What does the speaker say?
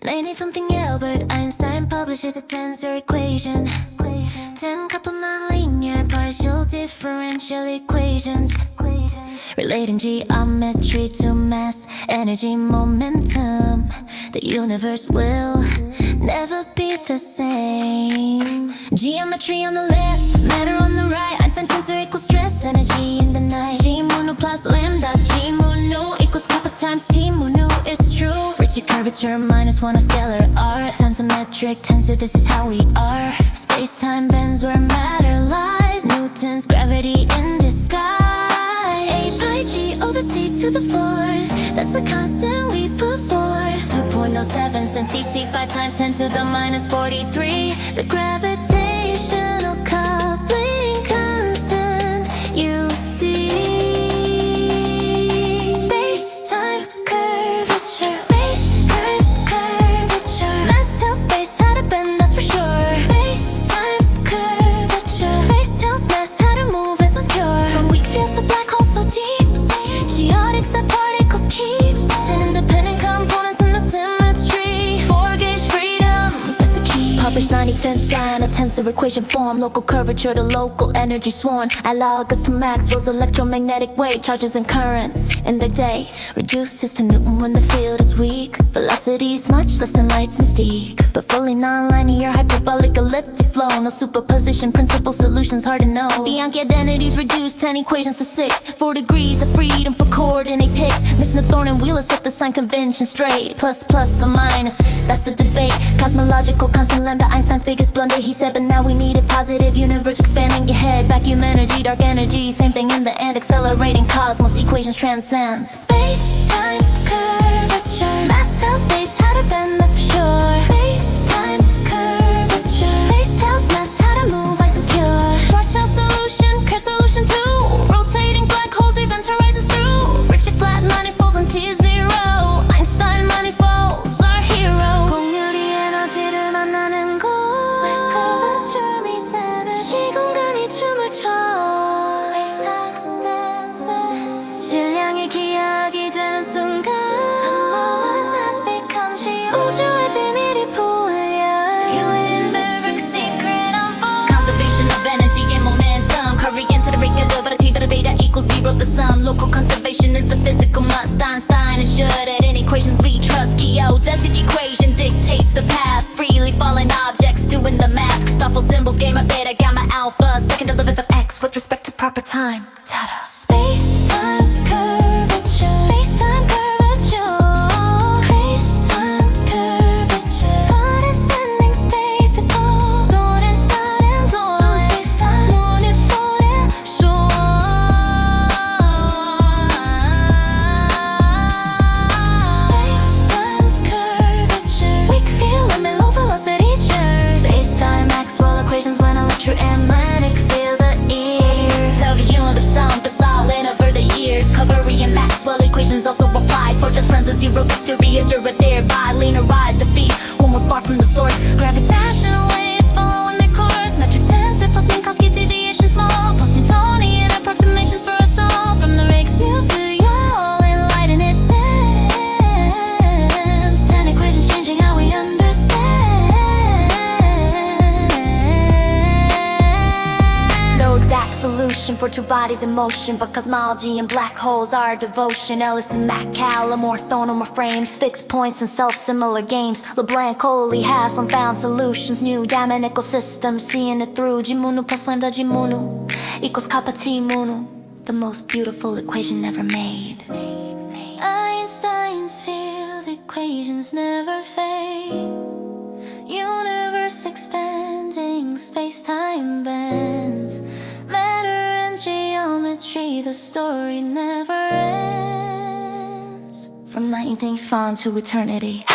Native something Albert Einstein publishes a tensor equation. 10 couple nonlinear partial differential equations relating geometry to mass, energy, momentum. The universe will never be the same. Geometry on the left, matter on the right. Einstein tensor equals stress energy in the night. G mu nu plus lambda G mu nu equals kappa times T mu nu is true. Richie curvature minus 1 of scalar r times a metric tensor, this is how we are. Space-time bends where matter lies. Newton's gravity in disguise. 8 pi g over c to the 4th, that's the constant we put forth. 2.07 since cc 5 times 10 to the minus 43. The gravitational coupling constant, you see. Space-time curvature. Space-time curvature. Mass tells space how to bend, that's for sure. Space-time curvature. Space tells mass how to move, it's less pure. From weak fields to black holes so deep. Geodics that particles keep. 10 independent components in the symmetry. 4-gauge freedoms, that's the key. Published 95th sign, a tensor equation form. Local curvature to local energy sworn. Analogous to Maxwell's electromagnetic wave. Charges and currents in their day reduces to Newton when the field is weak. Velocity is much less than light's mystique, but fully non-linear hyperbolic elliptic flow. No superposition principle solutions hard to know. Bianchi identities reduce 10 equations to 6. 4 degrees of freedom for coordinate picks. Missing the thorn and wheel set the sign convention straight. Plus plus or minus, that's the debate. Cosmological constant lambda, Einstein's biggest blunder. He said, but now we need a positive universe expanding your head. Vacuum energy, dark energy, same thing in the end. Accelerating cosmos, equations transcend. Space-time curvature. Mass tells space how to bend, that's for sure. Space-time curvature. Space tells mass how to move, Einstein's cure. Schwarzschild solution, Kerr solution too. Rotating black holes, event horizons through. Richie flat manifolds and T is 0. Einstein manifolds, our hero. 공률이 에너지를 만나는 곳. Curvature meets energy. 시공간이 춤을 춰. Space-time dancer. 질량이 기하학이 되는 순간. Mass becomes zero. 우주의 비밀이 풀려. Universe secret unfolds. Conservation of energy and momentum. Curry into the regular, but a T to the beta equals 0. The sum. Local conservation is a physical must. Einstein ensured that in equations we trust. Geodesic equation dictates the path. Freely falling objects doing the math. Christoffel symbols, gamma, beta, gamma, alpha. Second derivative of x with respect to proper time. Ta-da! Space-time curvature. Space-time curvature. Space-time curvature. Unexpanding space equals thought and start and dawn. Space-time manifold shore. Space-time curvature. Weak field and low velocity chairs. Space-time Maxwell equations when electromagnetic field the ears. So the unit of sound basal in over the years. Curry and Maxwell equations also apply for difference of 0 exterior thereby linearize the feet when we're far from the source. Gravitational waves following their course. Metric tensor plus Minkowski deviation small. Plus Newtonian approximations for us all. From the Rake's muse to y'all enlighten its dance. 10 equations changing how we understand. No exact solution for two bodies in motion, but cosmology and black holes are our devotion. Ellis and Maccal, more orthonormal frames, fixed points and self-similar games. LeBlanc, Coley, Haslam found solutions. New diamondical systems, seeing it through. G mu nu plus lambda G mu nu equals kappa T mu nu, the most beautiful equation ever made. Einstein's field equations never fade. Universe expanding, space-time bends. Matter and geometry, the story never ends. From 19th on to eternity.